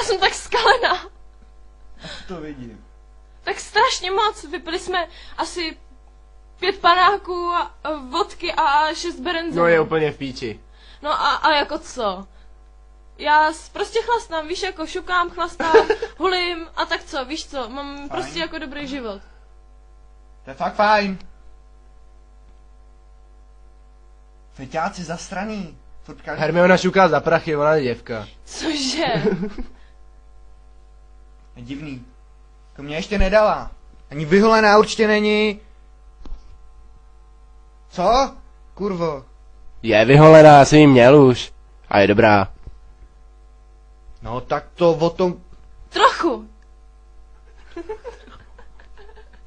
jsem tak skalená. To vidím. Tak strašně moc. Vypili jsme asi 5 panáků a vodky a 6 berenzů. No je úplně v píči. No a jako co? Já prostě chlastám, víš, jako šukám, chlastám, hulím a tak co, víš co, mám Fajn. prostě jako dobrý život. To je fakt fajn. Feťáci zastraný. Furt každý... Hermiona šuká za prachy, ona je děvka. Cože? Je divný. To mě ještě nedala. Ani vyholená určitě není. Co? Kurvo. Je vyholená, já jsem jí měl už. A je dobrá. No tak to o tom... Trochu.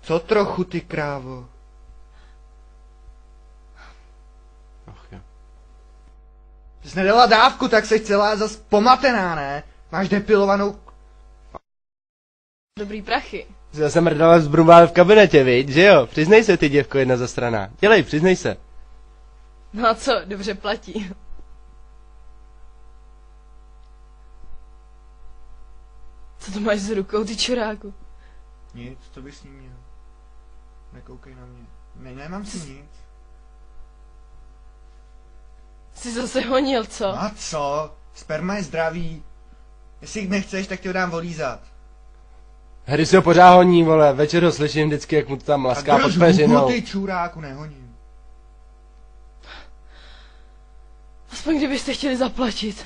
Co trochu, ty krávo? Ach jo. Ty jsi nedala dávku, tak jsi celá zas pomatená, ne? Máš depilovanou... Dobrý prachy. Jsi zase mrdala zbrumbál v kabinetě, viď, že jo? Přiznej se, ty děvko jedna zastraná. Dělej, přiznej se. No a co, dobře platí. Co to máš s rukou, ty čuráku? Nic, co bys s ním měl? Nekoukej na mě. Nemám si nic. Jsi zase honil, co? A co? Sperma je zdravý. Jestli nechceš, tak ti ho dám volízat. Harry si ho pořád honí, vole, večer ho slyším vždycky, jak mu to tam laská pod peřinou. Ty čuráku, nehoním. Aspoň kdybyste chtěli zaplatit.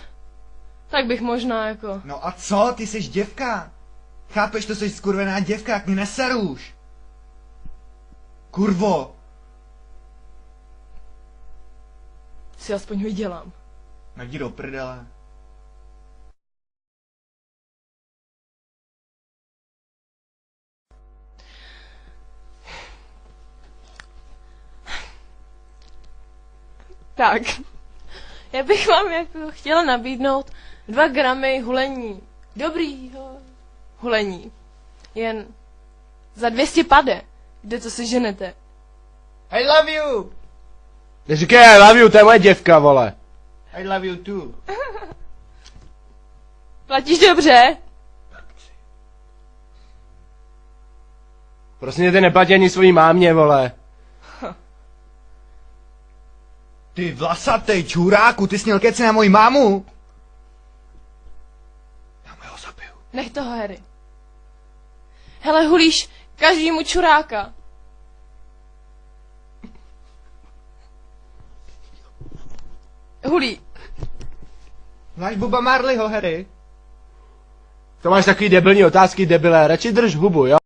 Tak bych možná jako... No a co? Ty jsi děvka. Chápeš, to jsi skurvená děvka, jak mě neseruš. Kurvo. Si aspoň vydělám. Jdi do prdele. Tak. Já bych vám jako chtěla nabídnout 2 gramy hulení. Dobrýho hulení. Jen za 200 pade. Kde to si ženete? I love you. Neříkej I love you, to je moje děvka, vole. I love you too. Platíš dobře? Prosím tě, neplatí ani svojí mámě, vole. Ty vlasatej čuráku, ty sněl keci na moji mámu. Já mu ho zabiju. Nech toho, Harry. Hele, hulíš každému čuráka. Hulí. Znáš Buba Marleyho, Harry? To máš takový debilní otázky, debile, radši drž hubu, jo?